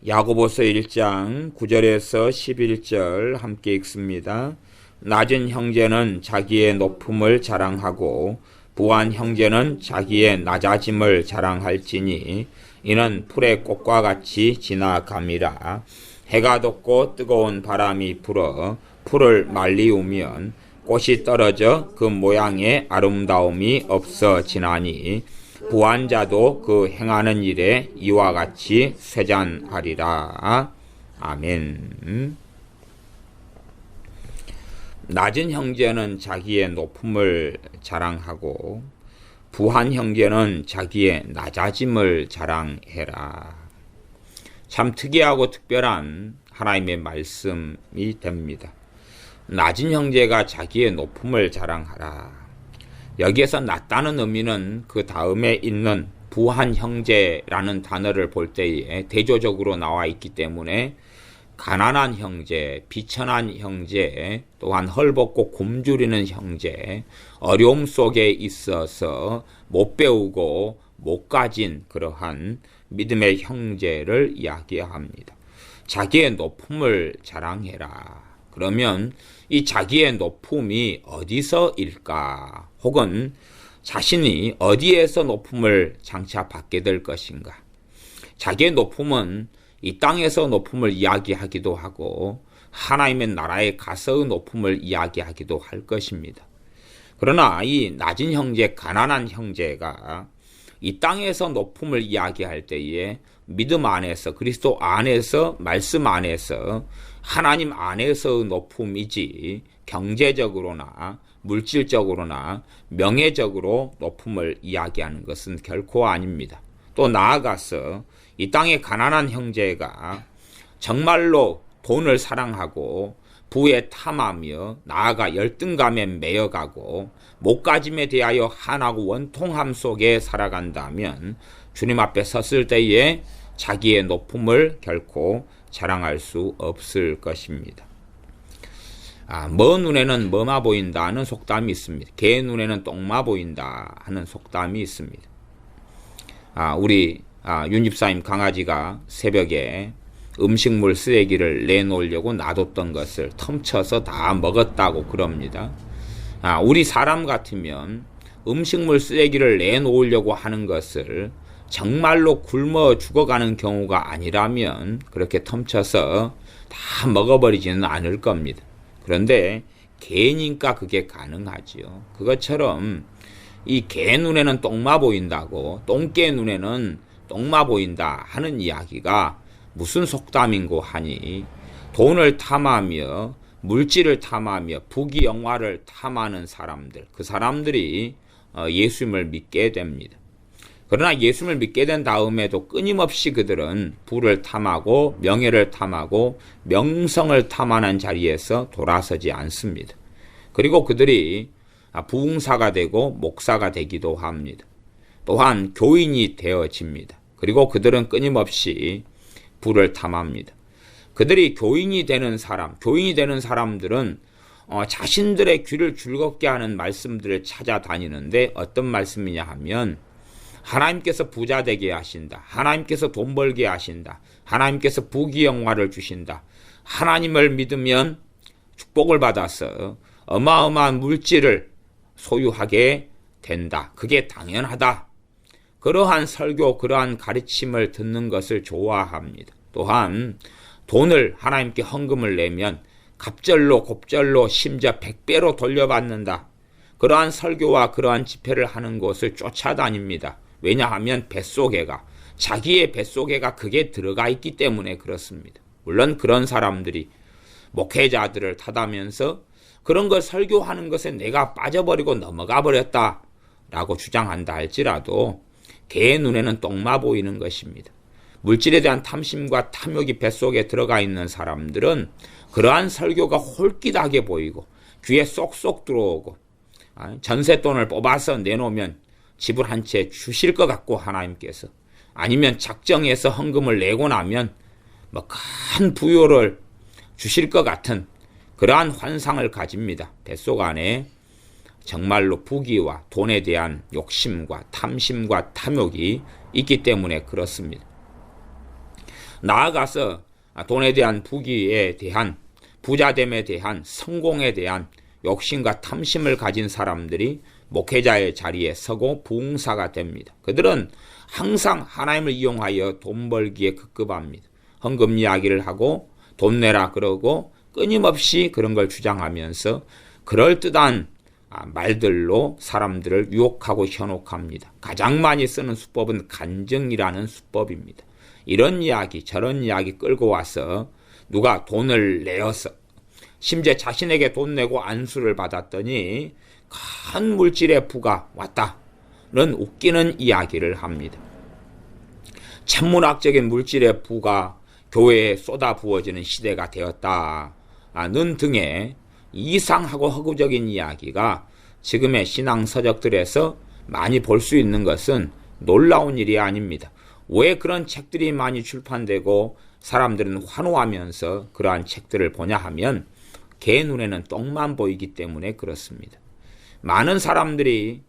야고보서 1장 9절에서 11절 함께 읽습니다. 낮은 형제는 자기의 높음을 자랑하고 부한 형제는 자기의 낮아짐을 자랑할지니 이는 풀의 꽃과 같이 지나감이라. 해가 돋고 뜨거운 바람이 불어 풀을 말리우면 꽃이 떨어져 그 모양의 아름다움이 없어지나니 부한 자도 그 행하는 일에 이와 같이 쇠잔하리라. 아멘. 낮은 형제는 자기의 높음을 자랑하고 부한 형제는 자기의 낮아짐을 자랑해라. 참 특이하고 특별한 하나님의 말씀이 됩니다. 낮은 형제가 자기의 높음을 자랑하라. 여기에서 낮다는 의미는 그 다음에 있는 부한 형제라는 단어를 볼 때에 대조적으로 나와 있기 때문에 가난한 형제, 비천한 형제, 또한 헐벗고 굶주리는 형제, 어려움 속에 있어서 못 배우고 못 가진 그러한 믿음의 형제를 이야기합니다. 자기의 높음을 자랑해라. 그러면 이 자기의 높음이 어디서일까? 혹은 자신이 어디에서 높음을 장차 받게 될 것인가? 자기의 높음은 이 땅에서 높음을 이야기하기도 하고 하나님의 나라에 가서의 높음을 이야기하기도 할 것입니다. 그러나 이 낮은 형제, 가난한 형제가 이 땅에서 높음을 이야기할 때에 믿음 안에서, 그리스도 안에서, 말씀 안에서, 하나님 안에서의 높음이지 경제적으로나 물질적으로나 명예적으로 높음을 이야기하는 것은 결코 아닙니다. 또 나아가서 이 땅의 가난한 형제가 정말로 돈을 사랑하고 부에 탐하며 나아가 열등감에 매여가고 목가짐에 대하여 한하고 원통함 속에 살아간다면 주님 앞에 섰을 때에 자기의 높음을 결코 자랑할 수 없을 것입니다. 뭐 눈에는 뭐마 보인다 하는 속담이 있습니다. 개 눈에는 똥마 보인다 하는 속담이 있습니다. 우리 윤 집사님 강아지가 새벽에 음식물 쓰레기를 내놓으려고 놔뒀던 것을 텀쳐서 다 먹었다고 그럽니다. 우리 사람 같으면 음식물 쓰레기를 내놓으려고 하는 것을 정말로 굶어 죽어가는 경우가 아니라면 그렇게 텀쳐서 다 먹어버리지는 않을 겁니다. 그런데 개니까 그게 가능하지요. 그것처럼 이 개 눈에는 똥마 보인다고 똥개 눈에는 똥마 보인다 하는 이야기가 무슨 속담인고 하니 돈을 탐하며 물질을 탐하며 부귀영화를 탐하는 사람들, 그 사람들이 예수님을 믿게 됩니다. 그러나 예수님을 믿게 된 다음에도 끊임없이 그들은 부를 탐하고 명예를 탐하고 명성을 탐하는 자리에서 돌아서지 않습니다. 그리고 그들이 부흥사가 되고 목사가 되기도 합니다. 또한 교인이 되어집니다. 그리고 그들은 끊임없이 부를 탐합니다. 그들이 교인이 되는 사람들은 자신들의 귀를 즐겁게 하는 말씀들을 찾아다니는데 어떤 말씀이냐 하면 하나님께서 부자 되게 하신다. 하나님께서 돈 벌게 하신다. 하나님께서 부귀영화를 주신다. 하나님을 믿으면 축복을 받아서 어마어마한 물질을 소유하게 된다. 그게 당연하다. 그러한 설교, 그러한 가르침을 듣는 것을 좋아합니다. 또한 돈을 하나님께 헌금을 내면 갑절로 곱절로 심지어 100배로 돌려받는다. 그러한 설교와 그러한 집회를 하는 곳을 쫓아다닙니다. 왜냐하면 뱃속에가, 자기의 뱃속에가 그게 들어가 있기 때문에 그렇습니다. 물론 그런 사람들이 목회자들을 탓하면서 그런 걸 설교하는 것에 내가 빠져버리고 넘어가 버렸다 라고 주장한다 할지라도 개 눈에는 똥마 보이는 것입니다. 물질에 대한 탐심과 탐욕이 뱃속에 들어가 있는 사람들은 그러한 설교가 홀깃하게 보이고 귀에 쏙쏙 들어오고 전세돈을 뽑아서 내놓으면 집을 한 채 주실 것 같고 하나님께서 아니면 작정해서 헌금을 내고 나면 큰 부요를 주실 것 같은 그러한 환상을 가집니다. 뱃속 안에 정말로 부귀와 돈에 대한 욕심과 탐심과 탐욕이 있기 때문에 그렇습니다. 나아가서 돈에 대한 부귀에 대한, 부자됨에 대한, 성공에 대한 욕심과 탐심을 가진 사람들이 목회자의 자리에 서고 부흥사가 됩니다. 그들은 항상 하나님을 이용하여 돈 벌기에 급급합니다. 헌금 이야기를 하고 돈 내라 그러고 끊임없이 그런 걸 주장하면서 그럴듯한 말들로 사람들을 유혹하고 현혹합니다. 가장 많이 쓰는 수법은 간증이라는 수법입니다. 이런 이야기 저런 이야기 끌고 와서 누가 돈을 내어서 심지어 자신에게 돈 내고 안수를 받았더니 큰 물질의 부가 왔다는 웃기는 이야기를 합니다. 천문학적인 물질의 부가 교회에 쏟아 부어지는 시대가 되었다는 등의 이상하고 허구적인 이야기가 지금의 신앙 서적들에서 많이 볼 수 있는 것은 놀라운 일이 아닙니다. 왜 그런 책들이 많이 출판되고 사람들은 환호하면서 그러한 책들을 보냐 하면 개 눈에는 똥만 보이기 때문에 그렇습니다. 많은 사람들이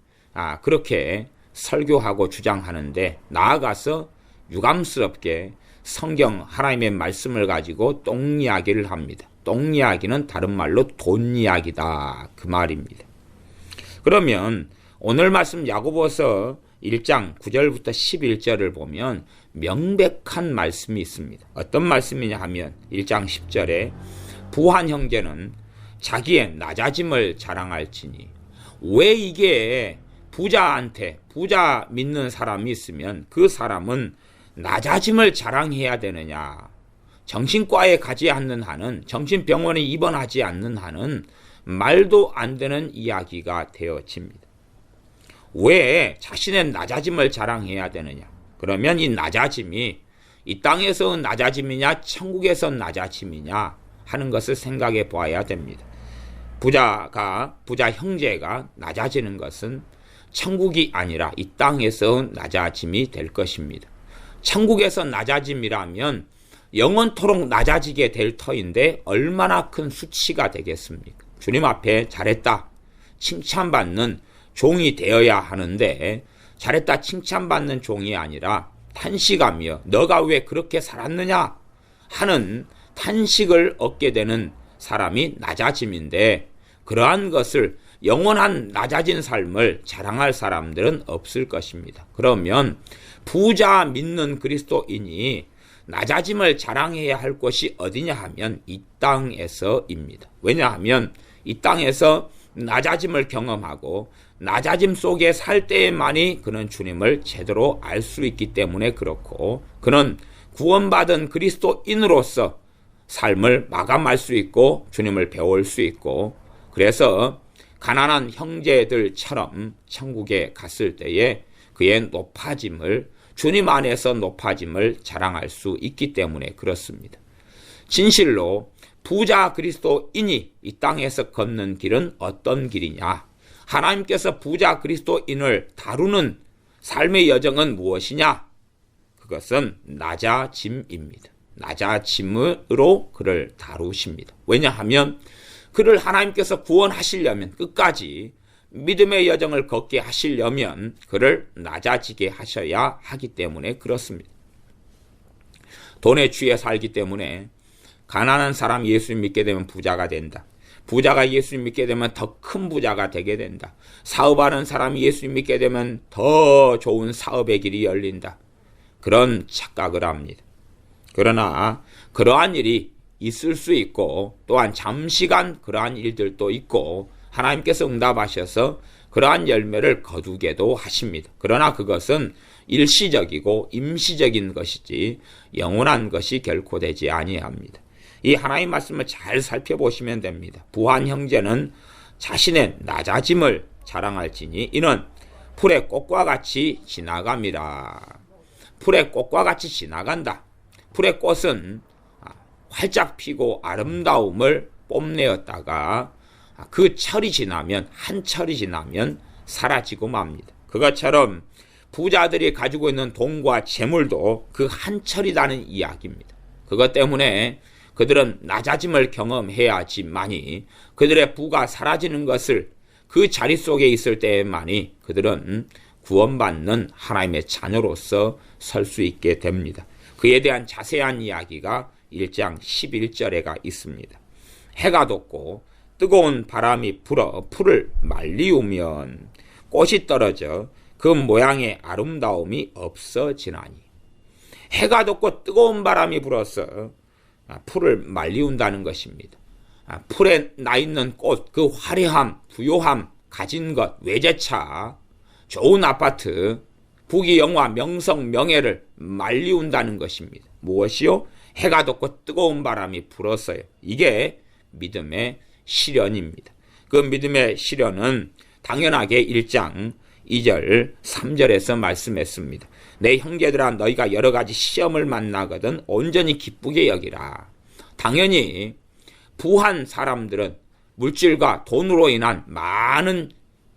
그렇게 설교하고 주장하는데 나아가서 유감스럽게 성경 하나님의 말씀을 가지고 똥 이야기를 합니다. 똥 이야기는 다른 말로 돈 이야기다 그 말입니다. 그러면 오늘 말씀 야고보서 1장 9절부터 11절을 보면 명백한 말씀이 있습니다. 어떤 말씀이냐 하면 1장 10절에 부한 형제는 자기의 낮아짐을 자랑할지니. 왜 이게 부자한테 부자 믿는 사람이 있으면 그 사람은 낮아짐을 자랑해야 되느냐. 정신과에 가지 않는 한은, 정신병원에 입원하지 않는 한은 말도 안 되는 이야기가 되어집니다. 왜 자신의 낮아짐을 자랑해야 되느냐. 그러면 이 낮아짐이 이 땅에서 낮아짐이냐 천국에서 낮아짐이냐 하는 것을 생각해 보아야 됩니다. 부자 형제가 낮아지는 것은 천국이 아니라 이 땅에서 낮아짐이 될 것입니다. 천국에서 낮아짐이라면 영원토록 낮아지게 될 터인데 얼마나 큰 수치가 되겠습니까? 주님 앞에 잘했다 칭찬받는 종이 되어야 하는데 잘했다 칭찬받는 종이 아니라 탄식하며 너가 왜 그렇게 살았느냐 하는 탄식을 얻게 되는 사람이 낮아짐인데 그러한 것을 영원한 낮아진 삶을 자랑할 사람들은 없을 것입니다. 그러면 부자 믿는 그리스도인이 낮아짐을 자랑해야 할 곳이 어디냐 하면 이 땅에서입니다. 왜냐하면 이 땅에서 낮아짐을 경험하고 낮아짐 속에 살 때에만이 그는 주님을 제대로 알 수 있기 때문에 그렇고 그는 구원받은 그리스도인으로서 삶을 마감할 수 있고 주님을 배울 수 있고 그래서 가난한 형제들처럼 천국에 갔을 때에 그의 높아짐을 주님 안에서 높아짐을 자랑할 수 있기 때문에 그렇습니다. 진실로 부자 그리스도인이 이 땅에서 걷는 길은 어떤 길이냐? 하나님께서 부자 그리스도인을 다루는 삶의 여정은 무엇이냐? 그것은 낮아짐입니다. 낮아짐으로 그를 다루십니다. 왜냐하면 그를 하나님께서 구원하시려면 끝까지 믿음의 여정을 걷게 하시려면 그를 낮아지게 하셔야 하기 때문에 그렇습니다. 돈에 취해 살기 때문에 가난한 사람 예수님 믿게 되면 부자가 된다. 부자가 예수님 믿게 되면 더 큰 부자가 되게 된다. 사업하는 사람이 예수님 믿게 되면 더 좋은 사업의 길이 열린다. 그런 착각을 합니다. 그러나 그러한 일이 있을 수 있고 또한 잠시간 그러한 일들도 있고 하나님께서 응답하셔서 그러한 열매를 거두게도 하십니다. 그러나 그것은 일시적이고 임시적인 것이지 영원한 것이 결코 되지 아니합니다. 이 하나님의 말씀을 잘 살펴보시면 됩니다. 부한 형제는 자신의 낮아짐을 자랑할지니 이는 풀의 꽃과 같이 지나갑니다. 풀의 꽃과 같이 지나간다. 풀의 꽃은 활짝 피고 아름다움을 뽐내었다가 그 철이 지나면 한 철이 지나면 사라지고 맙니다. 그것처럼 부자들이 가지고 있는 돈과 재물도 그 한 철이라는 이야기입니다. 그것 때문에 그들은 낮아짐을 경험해야지만이 그들의 부가 사라지는 것을 그 자리 속에 있을 때만이 그들은 구원받는 하나님의 자녀로서 설 수 있게 됩니다. 그에 대한 자세한 이야기가 1장 11절에가 있습니다. 해가 돋고 뜨거운 바람이 불어 풀을 말리우면 꽃이 떨어져 그 모양의 아름다움이 없어지나니. 해가 돋고 뜨거운 바람이 불어서 풀을 말리운다는 것입니다. 풀에 나 있는 꽃, 그 화려함, 부요함, 가진 것, 외제차, 좋은 아파트, 부귀영화, 명성, 명예를 말리운다는 것입니다. 무엇이요? 해가 돋고 뜨거운 바람이 불었어요. 이게 믿음의 시련입니다. 그 믿음의 시련은 당연하게 1장 2절 3절에서 말씀했습니다. 내 형제들아 너희가 여러 가지 시험을 만나거든 온전히 기쁘게 여기라. 당연히 부한 사람들은 물질과 돈으로 인한 많은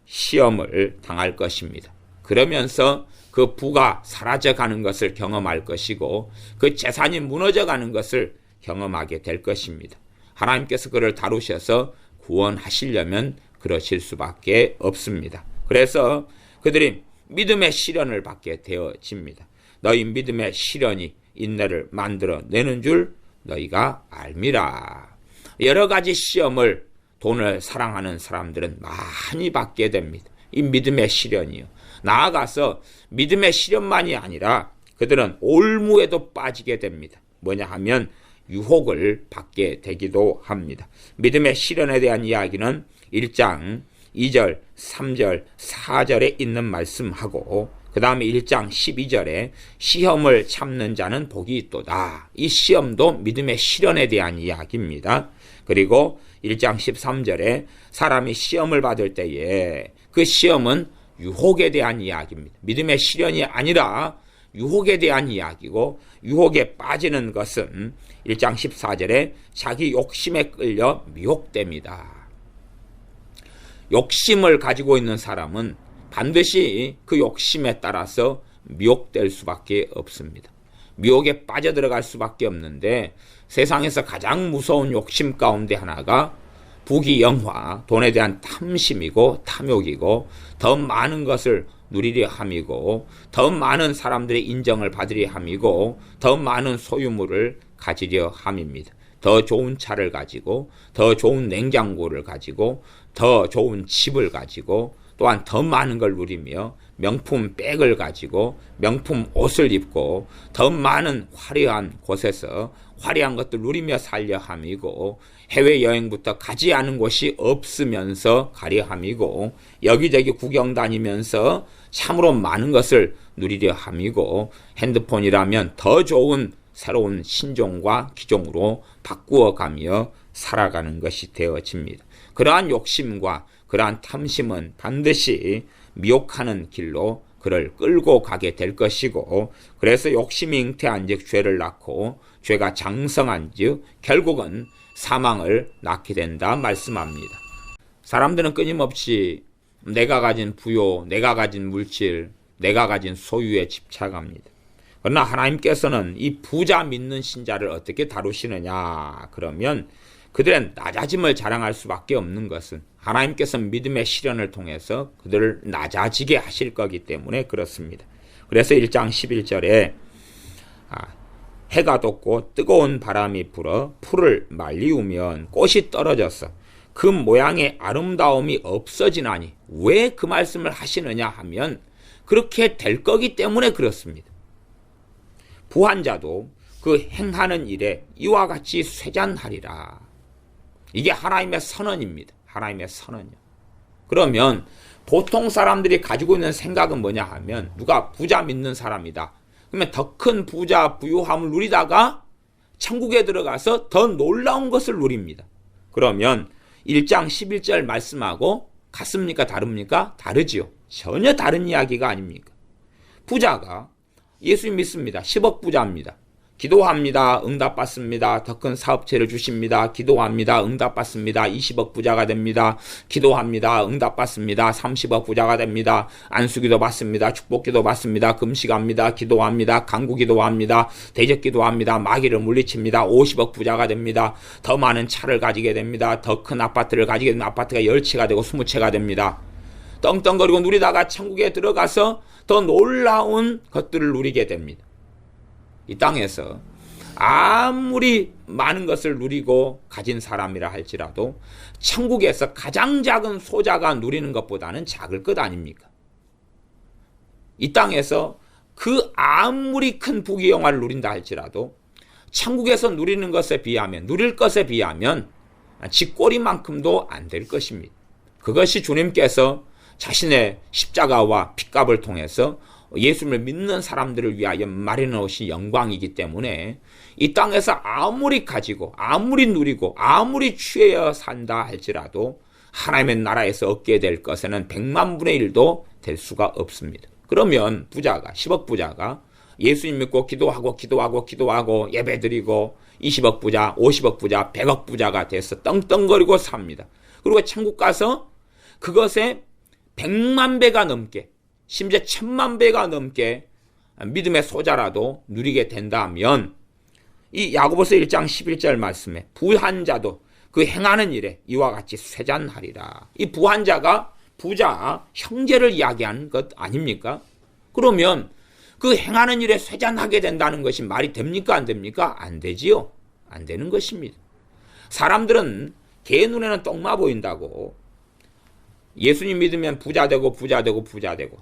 시험을 당할 것입니다. 그러면서 그 부가 사라져가는 것을 경험할 것이고 그 재산이 무너져가는 것을 경험하게 될 것입니다. 하나님께서 그를 다루셔서 구원하시려면 그러실 수밖에 없습니다. 그래서 그들이 믿음의 시련을 받게 되어집니다. 너희 믿음의 시련이 인내를 만들어내는 줄 너희가 알미라. 여러 가지 시험을 돈을 사랑하는 사람들은 많이 받게 됩니다. 이 믿음의 시련이요. 나아가서 믿음의 시련만이 아니라 그들은 올무에도 빠지게 됩니다. 뭐냐 하면 유혹을 받게 되기도 합니다. 믿음의 시련에 대한 이야기는 1장 2절, 3절, 4절에 있는 말씀하고 그 다음에 1장 12절에 시험을 참는 자는 복이 있도다. 이 시험도 믿음의 시련에 대한 이야기입니다. 그리고 1장 13절에 사람이 시험을 받을 때에 그 시험은 유혹에 대한 이야기입니다. 믿음의 시련이 아니라 유혹에 대한 이야기고 유혹에 빠지는 것은 1장 14절에 자기 욕심에 끌려 미혹됩니다. 욕심을 가지고 있는 사람은 반드시 그 욕심에 따라서 미혹될 수밖에 없습니다. 미혹에 빠져들어갈 수밖에 없는데 세상에서 가장 무서운 욕심 가운데 하나가 부귀영화, 돈에 대한 탐심이고 탐욕이고 더 많은 것을 누리려 함이고 더 많은 사람들의 인정을 받으려 함이고 더 많은 소유물을 가지려 함입니다. 더 좋은 차를 가지고 더 좋은 냉장고를 가지고 더 좋은 집을 가지고 또한 더 많은 걸 누리며 명품 백을 가지고 명품 옷을 입고 더 많은 화려한 곳에서 화려한 것들 누리며 살려 함이고 해외여행부터 가지 않은 곳이 없으면서 가려 함이고 여기저기 구경 다니면서 참으로 많은 것을 누리려 함이고 핸드폰이라면 더 좋은 새로운 신종과 기종으로 바꾸어가며 살아가는 것이 되어집니다. 그러한 욕심과 그러한 탐심은 반드시 미혹하는 길로 그를 끌고 가게 될 것이고 그래서 욕심이 잉태한 즉 죄를 낳고 죄가 장성한 즉 결국은 사망을 낳게 된다 말씀합니다. 사람들은 끊임없이 내가 가진 부요, 내가 가진 물질, 내가 가진 소유에 집착합니다. 그러나 하나님께서는 이 부자 믿는 신자를 어떻게 다루시느냐 그러면 그들의 낮아짐을 자랑할 수밖에 없는 것은 하나님께서 믿음의 시련을 통해서 그들을 낮아지게 하실 거기 때문에 그렇습니다. 그래서 1장 11절에 해가 돋고 뜨거운 바람이 불어 풀을 말리우면 꽃이 떨어져서 그 모양의 아름다움이 없어지나니 왜 그 말씀을 하시느냐 하면 그렇게 될 거기 때문에 그렇습니다. 부한 자도 그 행하는 일에 이와 같이 쇠잔하리라. 이게 하나님의 선언입니다. 하나님의 선언이요. 그러면 보통 사람들이 가지고 있는 생각은 뭐냐 하면 누가 부자 믿는 사람이다. 그러면 더 큰 부자 부유함을 누리다가 천국에 들어가서 더 놀라운 것을 누립니다. 그러면 1장 11절 말씀하고 같습니까? 다릅니까? 다르지요. 전혀 다른 이야기가 아닙니까? 부자가 예수 믿습니다. 10억 부자입니다. 기도합니다. 응답받습니다. 더 큰 사업체를 주십니다. 기도합니다. 응답받습니다. 20억 부자가 됩니다. 기도합니다. 응답받습니다. 30억 부자가 됩니다. 안수기도 받습니다. 축복기도 받습니다. 금식합니다. 기도합니다. 간구기도 합니다. 대적기도 합니다. 마귀를 물리칩니다. 50억 부자가 됩니다. 더 많은 차를 가지게 됩니다. 더 큰 아파트를 가지게 되면 아파트가 10채가 되고 20채가 됩니다. 떵떵거리고 누리다가 천국에 들어가서 더 놀라운 것들을 누리게 됩니다. 이 땅에서 아무리 많은 것을 누리고 가진 사람이라 할지라도 천국에서 가장 작은 소자가 누리는 것보다는 작을 것 아닙니까? 이 땅에서 그 아무리 큰 부귀영화를 누린다 할지라도 천국에서 누리는 것에 비하면, 누릴 것에 비하면 쥐꼬리만큼도 안 될 것입니다. 그것이 주님께서 자신의 십자가와 핏값을 통해서 예수님을 믿는 사람들을 위하여 마련해 놓으신 영광이기 때문에 이 땅에서 아무리 가지고 아무리 누리고 아무리 취하여 산다 할지라도 하나님의 나라에서 얻게 될 것에는 100만 분의 1도 될 수가 없습니다. 그러면 부자가, 10억 부자가 예수님 믿고 기도하고 예배드리고 20억 부자, 50억 부자, 100억 부자가 돼서 떵떵거리고 삽니다. 그리고 천국 가서 그것에 100만 배가 넘게, 심지어 1000만 배가 넘게 믿음의 소자라도 누리게 된다면 이 야고보서 1장 11절 말씀에 부한 자도 그 행하는 일에 이와 같이 쇠잔하리라. 이 부한 자가 부자, 형제를 이야기하는 것 아닙니까? 그러면 그 행하는 일에 쇠잔하게 된다는 것이 말이 됩니까? 안 됩니까? 안 되지요. 안 되는 것입니다. 사람들은 개 눈에는 똥마 보인다고 예수님 믿으면 부자 되고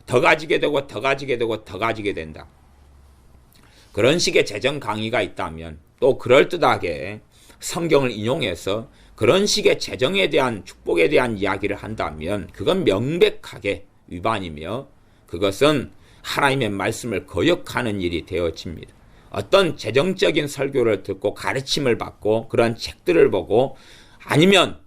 더 가지게 된다. 그런 식의 재정 강의가 있다면 또 그럴듯하게 성경을 인용해서 그런 식의 재정에 대한 축복에 대한 이야기를 한다면 그건 명백하게 위반이며 그것은 하나님의 말씀을 거역하는 일이 되어집니다. 어떤 재정적인 설교를 듣고 가르침을 받고 그런 책들을 보고 아니면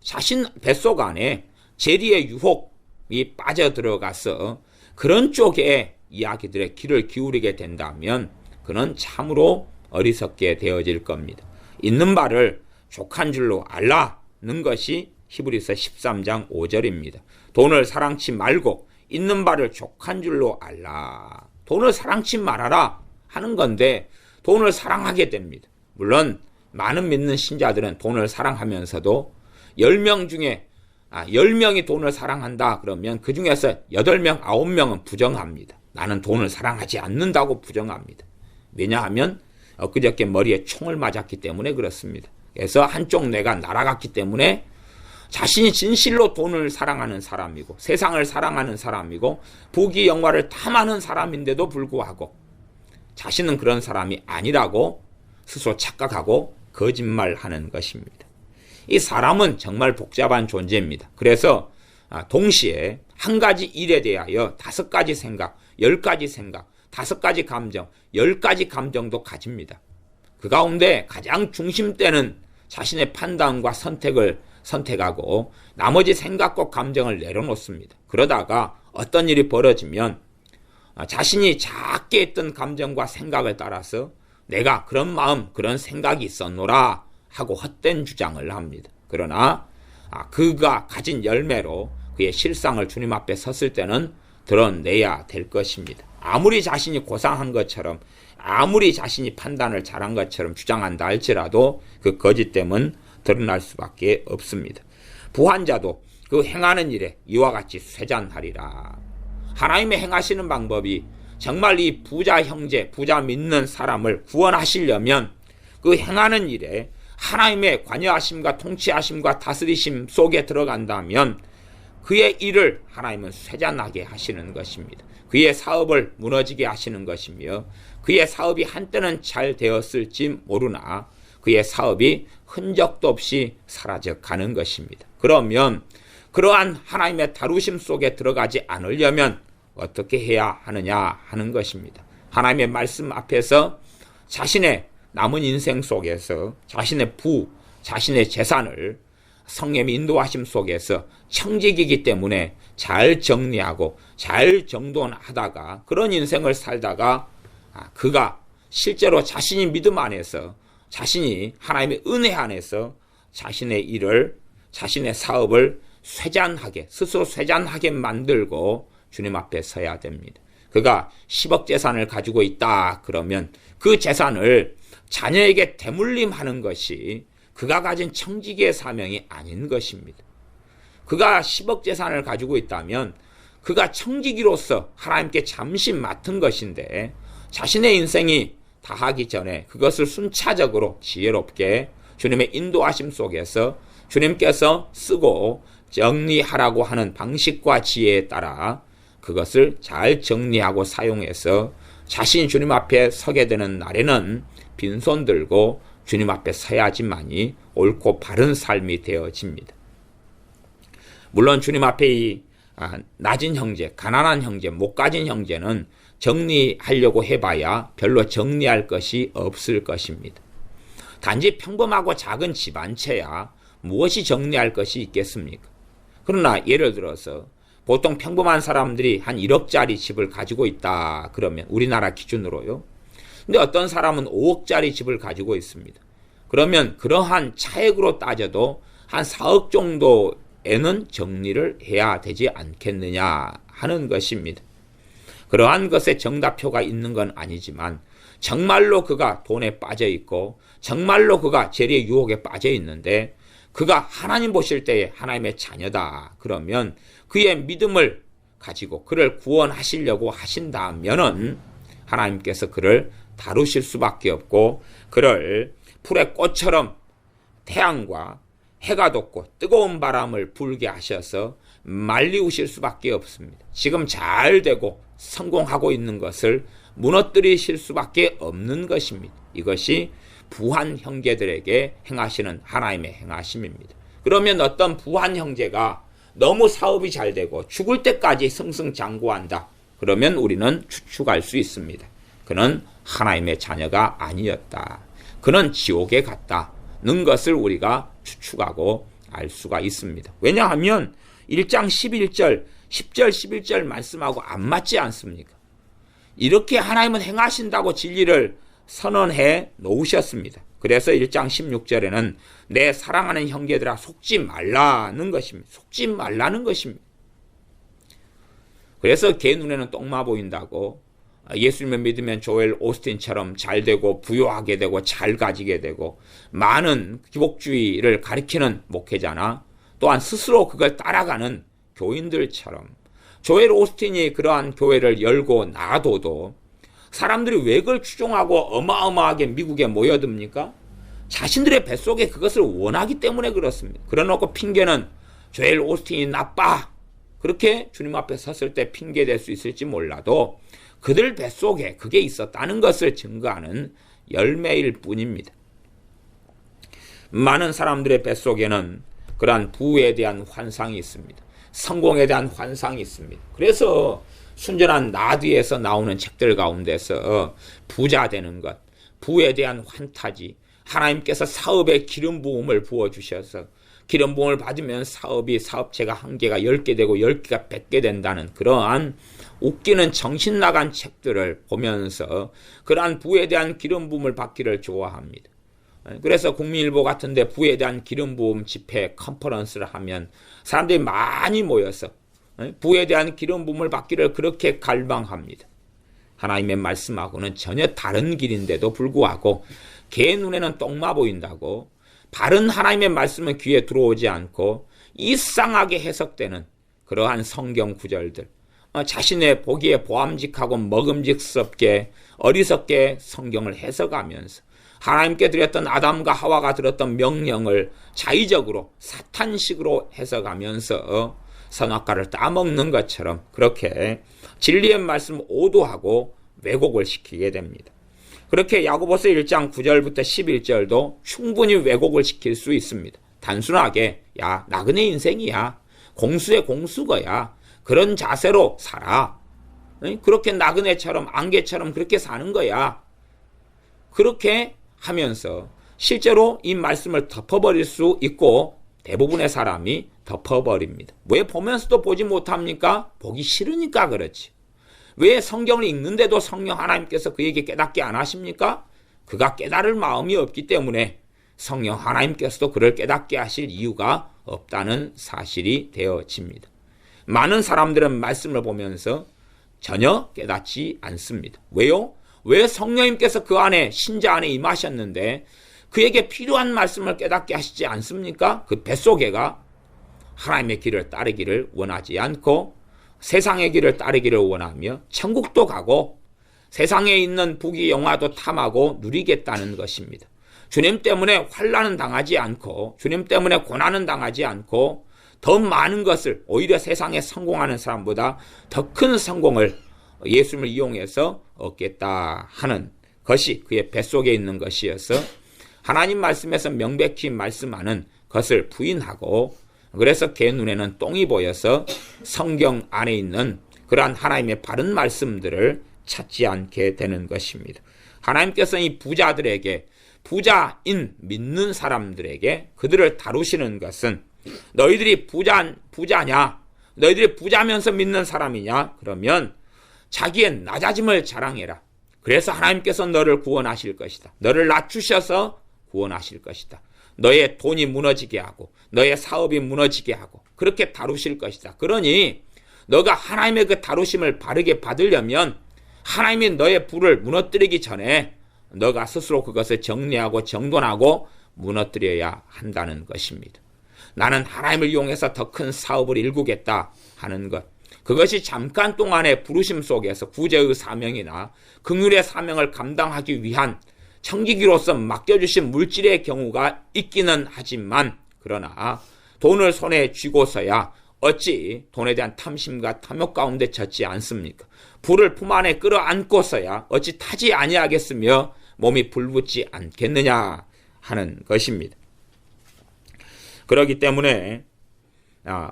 자신 뱃속 안에 재리의 유혹이 빠져들어가서 그런 쪽에 이야기들의 귀를 기울이게 된다면 그는 참으로 어리석게 되어질 겁니다. 있는 바를 족한 줄로 알라는 것이 히브리서 13장 5절입니다. 돈을 사랑치 말고 있는 바를 족한 줄로 알라. 돈을 사랑치 말아라 하는 건데 돈을 사랑하게 됩니다. 물론 많은 믿는 신자들은 돈을 사랑하면서도 10명 중에 10명이 돈을 사랑한다 그러면 그 중에서 8명, 9명은 부정합니다. 나는 돈을 사랑하지 않는다고 부정합니다. 왜냐하면 엊그저께 머리에 총을 맞았기 때문에 그렇습니다. 그래서 한쪽 뇌가 날아갔기 때문에 자신이 진실로 돈을 사랑하는 사람이고 세상을 사랑하는 사람이고 부귀 영화를 탐하는 사람인데도 불구하고 자신은 그런 사람이 아니라고 스스로 착각하고 거짓말하는 것입니다. 이 사람은 정말 복잡한 존재입니다. 그래서 동시에 한 가지 일에 대하여 5가지 생각, 10가지 생각, 5가지 감정, 10가지 감정도 가집니다. 그 가운데 가장 중심되는 자신의 판단과 선택을 선택하고 나머지 생각과 감정을 내려놓습니다. 그러다가 어떤 일이 벌어지면 자신이 작게 했던 감정과 생각을 따라서 내가 그런 마음, 그런 생각이 있었노라 하고 헛된 주장을 합니다. 그러나 그가 가진 열매로 그의 실상을 주님 앞에 섰을 때는 드러내야 될 것입니다. 아무리 자신이 고상한 것처럼 아무리 자신이 판단을 잘한 것처럼 주장한다 할지라도 그 거짓됨은 드러날 수밖에 없습니다. 부한 자도 그 행하는 일에 이와 같이 쇠잔하리라. 하나님의 행하시는 방법이 정말 이 부자 형제, 부자 믿는 사람을 구원하시려면 그 행하는 일에 하나님의 관여하심과 통치하심과 다스리심 속에 들어간다면 그의 일을 하나님은 쇠잔하게 하시는 것입니다. 그의 사업을 무너지게 하시는 것이며 그의 사업이 한때는 잘 되었을지 모르나 그의 사업이 흔적도 없이 사라져 가는 것입니다. 그러면 그러한 하나님의 다루심 속에 들어가지 않으려면 어떻게 해야 하느냐 하는 것입니다. 하나님의 말씀 앞에서 자신의 남은 인생 속에서 자신의 자신의 재산을 성령의 인도하심 속에서 청직이기 때문에 잘 정리하고 잘 정돈하다가 그런 인생을 살다가 그가 실제로 자신이 믿음 안에서 자신이 하나님의 은혜 안에서 자신의 일을 자신의 사업을 쇠잔하게 스스로 쇠잔하게 만들고 주님 앞에 서야 됩니다. 그가 10억 재산을 가지고 있다 그러면 그 재산을 자녀에게 대물림하는 것이 그가 가진 청지기의 사명이 아닌 것입니다. 그가 10억 재산을 가지고 있다면 그가 청지기로서 하나님께 잠시 맡은 것인데 자신의 인생이 다하기 전에 그것을 순차적으로 지혜롭게 주님의 인도하심 속에서 주님께서 쓰고 정리하라고 하는 방식과 지혜에 따라 그것을 잘 정리하고 사용해서 자신이 주님 앞에 서게 되는 날에는 빈손 들고 주님 앞에 서야지만이 옳고 바른 삶이 되어집니다. 물론 주님 앞에 이 낮은 형제, 가난한 형제, 못 가진 형제는 정리하려고 해봐야 별로 정리할 것이 없을 것입니다. 단지 평범하고 작은 집 한 채야 무엇이 정리할 것이 있겠습니까? 그러나 예를 들어서 보통 평범한 사람들이 한 1억짜리 집을 가지고 있다 그러면 우리나라 기준으로요. 근데 어떤 사람은 5억짜리 집을 가지고 있습니다. 그러면 그러한 차액으로 따져도 한 4억 정도에는 정리를 해야 되지 않겠느냐 하는 것입니다. 그러한 것에 정답표가 있는 건 아니지만 정말로 그가 돈에 빠져 있고 정말로 그가 재리의 유혹에 빠져 있는데 그가 하나님 보실 때에 하나님의 자녀다 그러면 그의 믿음을 가지고 그를 구원하시려고 하신다면은 하나님께서 그를 다루실 수밖에 없고 그를 풀의 꽃처럼 태양과 해가 돋고 뜨거운 바람을 불게 하셔서 말리우실 수밖에 없습니다. 지금 잘 되고 성공하고 있는 것을 무너뜨리실 수밖에 없는 것입니다. 이것이 부한 형제들에게 행하시는 하나님의 행하심입니다. 그러면 어떤 부한 형제가 너무 사업이 잘 되고 죽을 때까지 승승장구한다. 그러면 우리는 추측할 수 있습니다. 그는 하나님의 자녀가 아니었다. 그는 지옥에 갔다는 것을 우리가 추측하고 알 수가 있습니다. 왜냐하면 1장 11절, 10절, 11절 말씀하고 안 맞지 않습니까? 이렇게 하나님은 행하신다고 진리를 선언해 놓으셨습니다. 그래서 1장 16절에는 내 사랑하는 형제들아 속지 말라는 것입니다. 속지 말라는 것입니다. 그래서 개 눈에는 똥마 보인다고 예수님을 믿으면 조엘 오스틴처럼 잘 되고 부유하게 되고 잘 가지게 되고 많은 기복주의를 가리키는 목회자나 또한 스스로 그걸 따라가는 교인들처럼 조엘 오스틴이 그러한 교회를 열고 놔둬도 사람들이 왜 그걸 추종하고 어마어마하게 미국에 모여듭니까? 자신들의 뱃속에 그것을 원하기 때문에 그렇습니다. 그래놓고 핑계는 조엘 오스틴이 나빠. 그렇게 주님 앞에 섰을 때 핑계 댈 수 있을지 몰라도 그들 뱃속에 그게 있었다는 것을 증거하는 열매일 뿐입니다. 많은 사람들의 뱃속에는 그러한 부에 대한 환상이 있습니다. 성공에 대한 환상이 있습니다. 그래서 순전한 나디에서 나오는 책들 가운데서 부자 되는 것, 부에 대한 환타지, 하나님께서 사업에 기름 부음을 부어주셔서 기름 부음을 받으면 사업체가 1개가 10개 되고 10개가 100개 된다는 그러한 웃기는 정신 나간 책들을 보면서 그러한 부에 대한 기름 부음을 받기를 좋아합니다. 그래서 국민일보 같은 데 부에 대한 기름 부음 집회 컨퍼런스를 하면 사람들이 많이 모여서 부에 대한 기름 부음을 받기를 그렇게 갈망합니다. 하나님의 말씀하고는 전혀 다른 길인데도 불구하고 개 눈에는 똥마 보인다고 바른 하나님의 말씀은 귀에 들어오지 않고 이상하게 해석되는 그러한 성경 구절들, 자신의 보기에 보암직하고 먹음직스럽게 어리석게 성경을 해석하면서 하나님께 드렸던 아담과 하와가 들었던 명령을 자의적으로 사탄식으로 해석하면서 선악과를 따먹는 것처럼 그렇게 진리의 말씀을 오도하고 왜곡을 시키게 됩니다. 그렇게 야고보서 1장 9절부터 11절도 충분히 왜곡을 시킬 수 있습니다. 단순하게 야 나그네 인생이야. 공수의 공수거야. 그런 자세로 살아. 그렇게 나그네처럼 안개처럼 그렇게 사는 거야. 그렇게 하면서 실제로 이 말씀을 덮어버릴 수 있고 대부분의 사람이 덮어버립니다. 왜 보면서도 보지 못합니까? 보기 싫으니까 그렇지. 왜 성경을 읽는데도 성령 하나님께서 그에게 깨닫게 안 하십니까? 그가 깨달을 마음이 없기 때문에 성령 하나님께서도 그를 깨닫게 하실 이유가 없다는 사실이 되어집니다. 많은 사람들은 말씀을 보면서 전혀 깨닫지 않습니다. 왜요? 왜 성령님께서 그 안에 신자 안에 임하셨는데 그에게 필요한 말씀을 깨닫게 하시지 않습니까? 그 뱃속에가 하나님의 길을 따르기를 원하지 않고 세상의 길을 따르기를 원하며 천국도 가고 세상에 있는 부귀 영화도 탐하고 누리겠다는 것입니다. 주님 때문에 환난은 당하지 않고 주님 때문에 고난은 당하지 않고 더 많은 것을 오히려 세상에 성공하는 사람보다 더 큰 성공을 예수님을 이용해서 얻겠다 하는 것이 그의 뱃속에 있는 것이어서 하나님 말씀에서 명백히 말씀하는 것을 부인하고 그래서 걔 눈에는 똥이 보여서 성경 안에 있는 그러한 하나님의 바른 말씀들을 찾지 않게 되는 것입니다. 하나님께서 이 부자들에게 부자인 믿는 사람들에게 그들을 다루시는 것은 너희들이 부자냐? 너희들이 부자면서 믿는 사람이냐? 그러면 자기의 낮아짐을 자랑해라. 그래서 하나님께서 너를 구원하실 것이다. 너를 낮추셔서 구원하실 것이다. 너의 돈이 무너지게 하고 너의 사업이 무너지게 하고 그렇게 다루실 것이다. 그러니 너가 하나님의 그 다루심을 바르게 받으려면 하나님이 너의 부를 무너뜨리기 전에 너가 스스로 그것을 정리하고 정돈하고 무너뜨려야 한다는 것입니다. 나는 하나님을 이용해서 더 큰 사업을 일구겠다 하는 것, 그것이 잠깐 동안의 부르심 속에서 구제의 사명이나 긍휼의 사명을 감당하기 위한 청지기로서 맡겨주신 물질의 경우가 있기는 하지만 그러나 돈을 손에 쥐고서야 어찌 돈에 대한 탐심과 탐욕 가운데 젖지 않습니까? 불을 품 안에 끌어안고서야 어찌 타지 아니하겠으며 몸이 불붙지 않겠느냐 하는 것입니다. 그렇기 때문에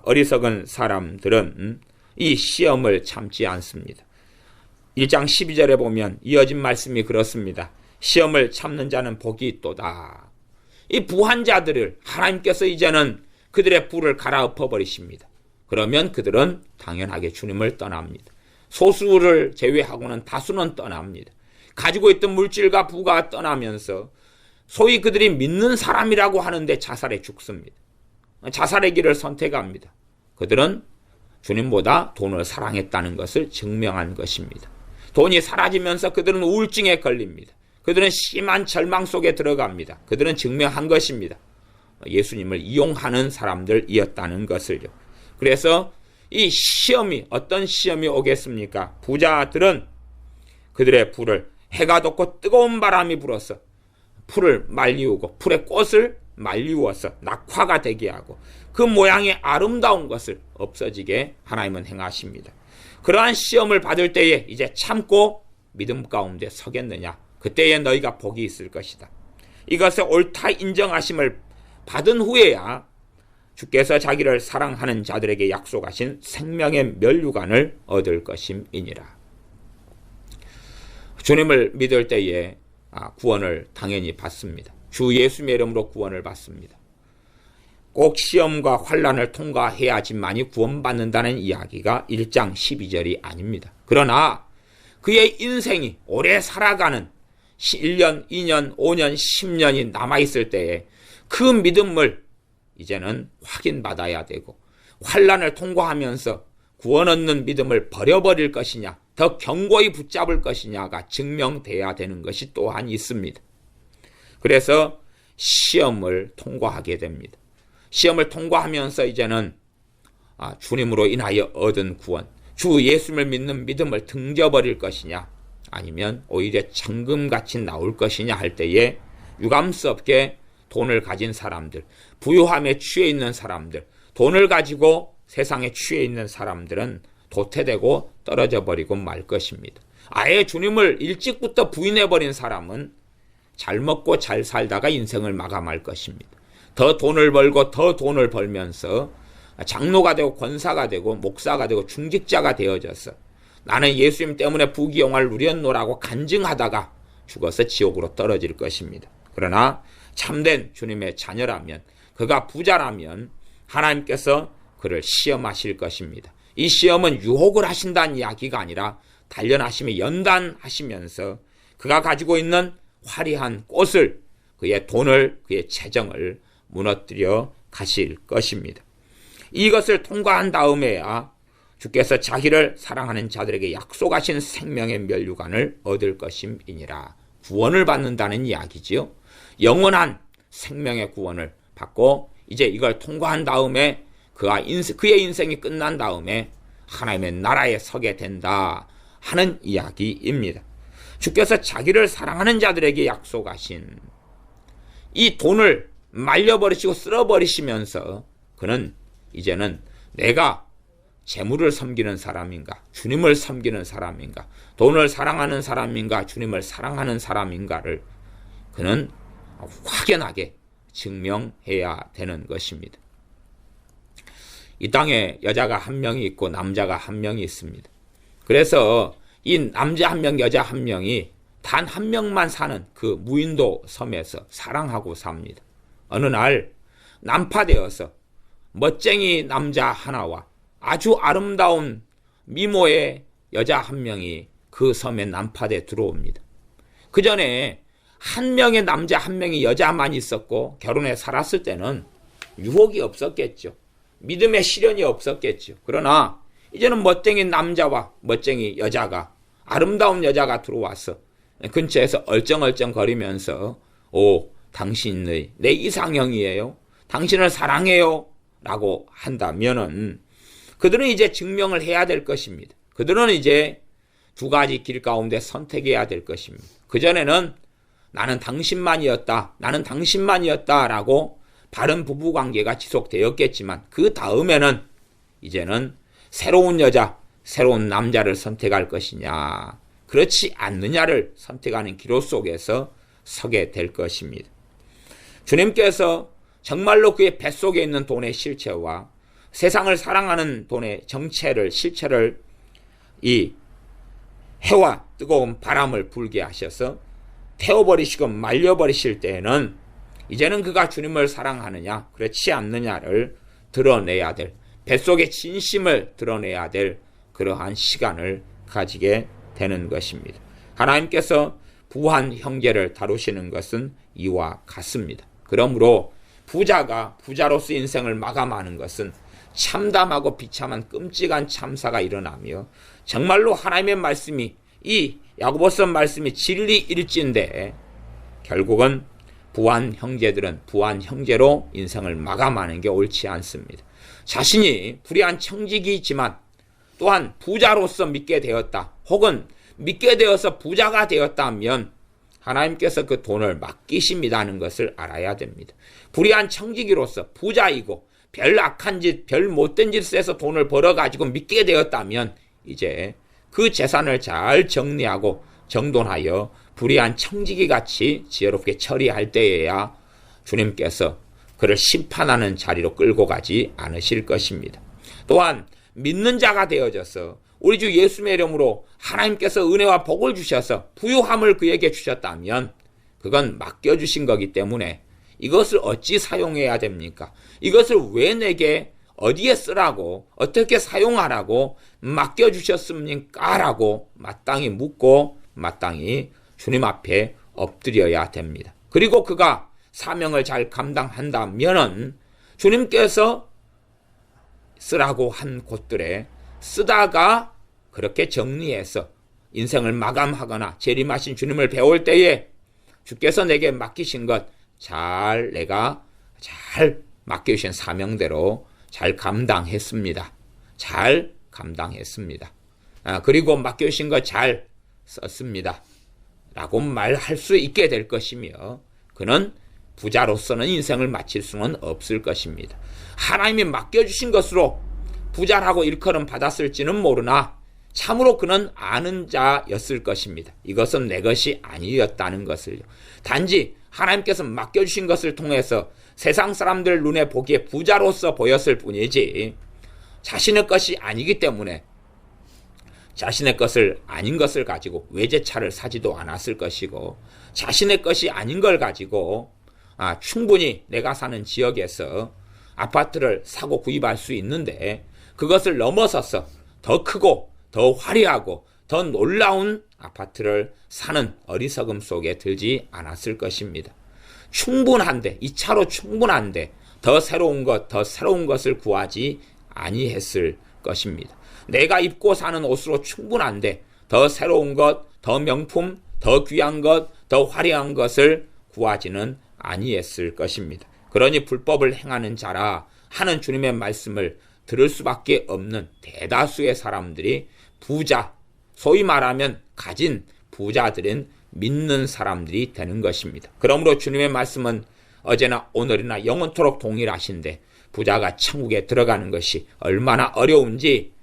어리석은 사람들은 이 시험을 참지 않습니다. 1장 12절에 보면 이어진 말씀이 그렇습니다. 시험을 참는 자는 복이 있도다. 이 부한 자들을 하나님께서 이제는 그들의 불을 갈아엎어 버리십니다. 그러면 그들은 당연하게 주님을 떠납니다. 소수를 제외하고는 다수는 떠납니다. 가지고 있던 물질과 부가 떠나면서 소위 그들이 믿는 사람이라고 하는데 자살해 죽습니다. 자살의 길을 선택합니다. 그들은 주님보다 돈을 사랑했다는 것을 증명한 것입니다. 돈이 사라지면서 그들은 우울증에 걸립니다. 그들은 심한 절망 속에 들어갑니다. 그들은 증명한 것입니다. 예수님을 이용하는 사람들이었다는 것을요. 그래서 이 시험이 어떤 시험이 오겠습니까? 부자들은 그들의 불을 해가 돋고 뜨거운 바람이 불어서 풀을 말리우고 풀의 꽃을 말리우어서 낙화가 되게 하고 그 모양의 아름다운 것을 없어지게 하나님은 행하십니다. 그러한 시험을 받을 때에 이제 참고 믿음 가운데 서겠느냐? 그때에 너희가 복이 있을 것이다. 이것을 옳다 인정하심을 받은 후에야 주께서 자기를 사랑하는 자들에게 약속하신 생명의 면류관을 얻을 것임이니라. 주님을 믿을 때에 구원을 당연히 받습니다. 주 예수님의 이름으로 구원을 받습니다. 꼭 시험과 환난을 통과해야지만이 구원받는다는 이야기가 1장 12절이 아닙니다. 그러나 그의 인생이 오래 살아가는 1년, 2년, 5년, 10년이 남아있을 때에 그 믿음을 이제는 확인받아야 되고 환난을 통과하면서 구원 얻는 믿음을 버려버릴 것이냐 더 견고히 붙잡을 것이냐가 증명돼야 되는 것이 또한 있습니다. 그래서 시험을 통과하게 됩니다. 시험을 통과하면서 이제는 주님으로 인하여 얻은 구원, 주 예수님을 믿는 믿음을 등져버릴 것이냐 아니면 오히려 정금같이 나올 것이냐 할 때에 유감스럽게 돈을 가진 사람들, 부유함에 취해 있는 사람들, 돈을 가지고 세상에 취해 있는 사람들은 도태되고 떨어져 버리고 말 것입니다. 아예 주님을 일찍부터 부인해버린 사람은 잘 먹고 잘 살다가 인생을 마감할 것입니다. 더 돈을 벌고 더 돈을 벌면서 장로가 되고 권사가 되고 목사가 되고 중직자가 되어져서 나는 예수님 때문에 부귀영화를 누렸노라고 간증하다가 죽어서 지옥으로 떨어질 것입니다. 그러나 참된 주님의 자녀라면 그가 부자라면 하나님께서 그를 시험하실 것입니다. 이 시험은 유혹을 하신다는 이야기가 아니라 단련하심에 연단하시면서 그가 가지고 있는 화려한 꽃을 그의 돈을 그의 재정을 무너뜨려 가실 것입니다. 이것을 통과한 다음에야 주께서 자기를 사랑하는 자들에게 약속하신 생명의 면류관을 얻을 것임이니라. 구원을 받는다는 이야기지요. 영원한 생명의 구원을 받고 이제 이걸 통과한 다음에 그의 인생이 끝난 다음에 하나님의 나라에 서게 된다 하는 이야기입니다. 주께서 자기를 사랑하는 자들에게 약속하신 이 돈을 말려버리시고 쓸어버리시면서 그는 이제는 내가 재물을 섬기는 사람인가, 주님을 섬기는 사람인가, 돈을 사랑하는 사람인가, 주님을 사랑하는 사람인가를 그는 확연하게 증명해야 되는 것입니다. 이 땅에 여자가 한 명이 있고 남자가 한 명이 있습니다. 그래서 이 남자 한 명, 여자 한 명이 단 한 명만 사는 그 무인도 섬에서 사랑하고 삽니다. 어느 날 난파되어서 멋쟁이 남자 하나와 아주 아름다운 미모의 여자 한 명이 그 섬에 난파돼 들어옵니다. 그 전에 한 명의 남자 한 명의 여자만 있었고 결혼해 살았을 때는 유혹이 없었겠죠. 믿음의 시련이 없었겠죠. 그러나 이제는 멋쟁이 남자와 멋쟁이 여자가, 아름다운 여자가 들어와서 근처에서 얼쩡얼쩡 거리면서 당신의 내 이상형이에요, 당신을 사랑해요 라고 한다면은 그들은 이제 증명을 해야 될 것입니다. 그들은 이제 두 가지 길 가운데 선택해야 될 것입니다. 그전에는 나는 당신만이었다, 나는 당신만이었다 라고 바른 부부관계가 지속되었겠지만 그 다음에는 이제는 새로운 여자, 새로운 남자를 선택할 것이냐, 그렇지 않느냐를 선택하는 기로 속에서 서게 될 것입니다. 주님께서 정말로 그의 뱃속에 있는 돈의 실체와 세상을 사랑하는 돈의 정체를, 실체를 이 해와 뜨거운 바람을 불게 하셔서 태워버리시고 말려버리실 때에는 이제는 그가 주님을 사랑하느냐 그렇지 않느냐를 드러내야 될, 뱃속의 진심을 드러내야 될 그러한 시간을 가지게 되는 것입니다. 하나님께서 부한 형제를 다루시는 것은 이와 같습니다. 그러므로 부자가 부자로서 인생을 마감하는 것은 참담하고 비참한 끔찍한 참사가 일어나며 정말로 하나님의 말씀이, 이 야고보서 말씀이 진리일진데 결국은 부한 형제들은 부한 형제로 인생을 마감하는 게 옳지 않습니다. 자신이 불의한 청지기이지만 또한 부자로서 믿게 되었다, 혹은 믿게 되어서 부자가 되었다면 하나님께서 그 돈을 맡기십니다는 것을 알아야 됩니다. 불의한 청지기로서 부자이고 별 악한 짓, 별 못된 짓을 해서 돈을 벌어가지고 믿게 되었다면 이제 그 재산을 잘 정리하고 정돈하여 불의한 청지기같이 지혜롭게 처리할 때에야 주님께서 그를 심판하는 자리로 끌고 가지 않으실 것입니다. 또한 믿는 자가 되어져서 우리 주 예수의 이름으로 하나님께서 은혜와 복을 주셔서 부유함을 그에게 주셨다면 그건 맡겨주신 거기 때문에 이것을 어찌 사용해야 됩니까? 이것을 왜 내게 어디에 쓰라고, 어떻게 사용하라고 맡겨주셨습니까? 라고 마땅히 묻고 마땅히 주님 앞에 엎드려야 됩니다. 그리고 그가 사명을 잘 감당한다면은 주님께서 쓰라고 한 곳들에 쓰다가 그렇게 정리해서 인생을 마감하거나 재림하신 주님을 배울 때에 주께서 내게 맡기신 것 내가 잘 맡겨주신 사명대로 잘 감당했습니다. 잘 감당했습니다. 그리고 맡겨주신 것 잘 썼습니다. 라고 말할 수 있게 될 것이며 그는 부자로서는 인생을 마칠 수는 없을 것입니다. 하나님이 맡겨주신 것으로 부자라고 일컬음 받았을지는 모르나 참으로 그는 아는 자였을 것입니다. 이것은 내 것이 아니었다는 것을요. 단지 하나님께서 맡겨주신 것을 통해서 세상 사람들 눈에 보기에 부자로서 보였을 뿐이지 자신의 것이 아니기 때문에 자신의 것을 아닌 것을 가지고 외제차를 사지도 않았을 것이고 자신의 것이 아닌 걸 가지고 충분히 내가 사는 지역에서 아파트를 사고 구입할 수 있는데 그것을 넘어서서 더 크고 더 화려하고 더 놀라운 아파트를 사는 어리석음 속에 들지 않았을 것입니다. 충분한데, 이 차로 충분한데 더 새로운 것을 구하지 아니했을 것입니다. 내가 입고 사는 옷으로 충분한데 더 새로운 것, 더 명품, 더 귀한 것, 더 화려한 것을 구하지는 아니했을 것입니다. 그러니 불법을 행하는 자라 하는 주님의 말씀을 들을 수밖에 없는 대다수의 사람들이 부자, 소위 말하면 가진 부자들인 믿는 사람들이 되는 것입니다. 그러므로 주님의 말씀은 어제나 오늘이나 영원토록 동일하신데 부자가 천국에 들어가는 것이 얼마나 어려운지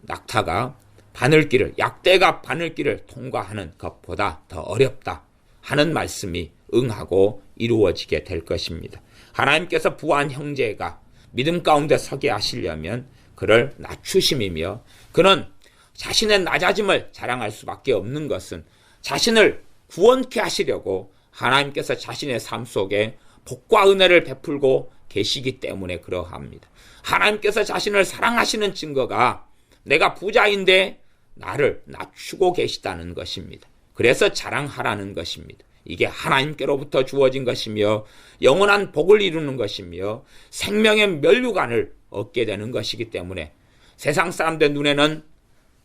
낙타가 바늘길을, 약대가 바늘길을 통과하는 것보다 더 어렵다 하는 말씀이 응하고 이루어지게 될 것입니다. 하나님께서 부한 형제가 믿음 가운데 서게 하시려면 그를 낮추심이며, 그는 자신의 낮아짐을 자랑할 수밖에 없는 것은 자신을 구원케 하시려고 하나님께서 자신의 삶 속에 복과 은혜를 베풀고 계시기 때문에 그러합니다. 하나님께서 자신을 사랑하시는 증거가 내가 부자인데 나를 낮추고 계시다는 것입니다. 그래서 자랑하라는 것입니다. 이게 하나님께로부터 주어진 것이며 영원한 복을 이루는 것이며 생명의 면류관을 얻게 되는 것이기 때문에 세상 사람들 눈에는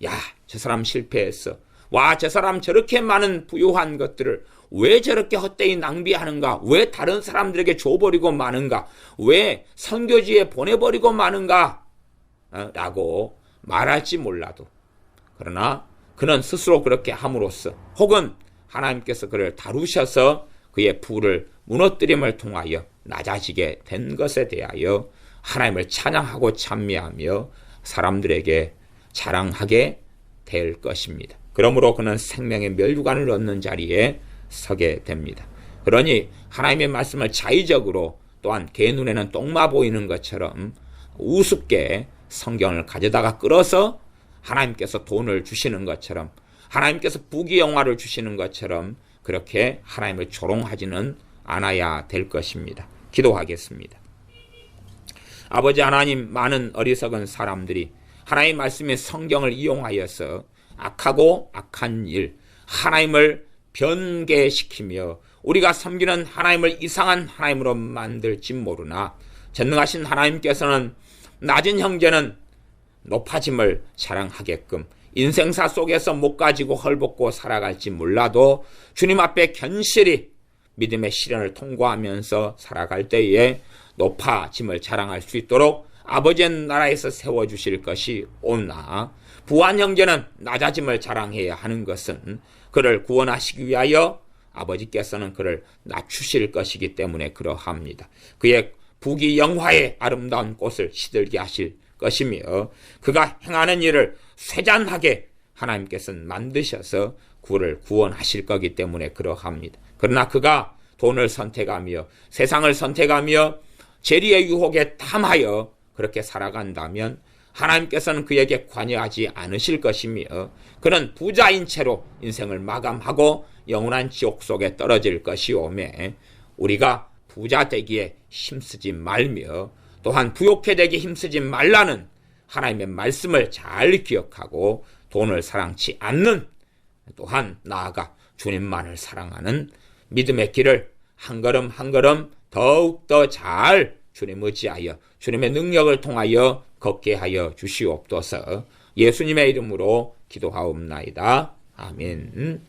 야, 저 사람 실패했어. 와, 저 사람 저렇게 많은 부유한 것들을 왜 저렇게 헛되이 낭비하는가? 왜 다른 사람들에게 줘버리고 마는가? 왜 선교지에 보내버리고 마는가? 라고 말할지 몰라도, 그러나 그는 스스로 그렇게 함으로써, 혹은 하나님께서 그를 다루셔서 그의 부를 무너뜨림을 통하여 낮아지게 된 것에 대하여 하나님을 찬양하고 찬미하며 사람들에게 자랑하게 될 것입니다. 그러므로 그는 생명의 면류관을 얻는 자리에 서게 됩니다. 그러니 하나님의 말씀을 자의적으로, 또한 개 눈에는 똥마 보이는 것처럼 우습게 성경을 가져다가 끌어서 하나님께서 돈을 주시는 것처럼, 하나님께서 부귀영화를 주시는 것처럼 그렇게 하나님을 조롱하지는 않아야 될 것입니다. 기도하겠습니다. 아버지 하나님, 많은 어리석은 사람들이 하나님의 말씀의 성경을 이용하여서 악하고 악한 일, 하나님을 변개시키며 우리가 섬기는 하나님을 이상한 하나님으로 만들지 모르나 전능하신 하나님께서는 낮은 형제는 높아짐을 자랑하게끔, 인생사 속에서 못 가지고 헐벗고 살아갈지 몰라도 주님 앞에 견실히 믿음의 시련을 통과하면서 살아갈 때에 높아짐을 자랑할 수 있도록 아버지의 나라에서 세워주실 것이 오나, 부한 형제는 낮아짐을 자랑해야 하는 것은 그를 구원하시기 위하여 아버지께서는 그를 낮추실 것이기 때문에 그러합니다. 그의 부귀영화의 아름다운 꽃을 시들게 하실 것이며 그가 행하는 일을 쇠잔하게 하나님께서는 만드셔서 그를 구원하실 거기 때문에 그러합니다. 그러나 그가 돈을 선택하며 세상을 선택하며 재리의 유혹에 탐하여 그렇게 살아간다면 하나님께서는 그에게 관여하지 않으실 것이며 그는 부자인 채로 인생을 마감하고 영원한 지옥 속에 떨어질 것이오매, 우리가 부자 되기에 힘쓰지 말며 또한 부욕해 되기 힘쓰지 말라는 하나님의 말씀을 잘 기억하고 돈을 사랑치 않는, 또한 나아가 주님만을 사랑하는 믿음의 길을 한 걸음 한 걸음 더욱더 잘 주님 의지하여 주님의 능력을 통하여 걷게 하여 주시옵소서. 예수님의 이름으로 기도하옵나이다. 아멘.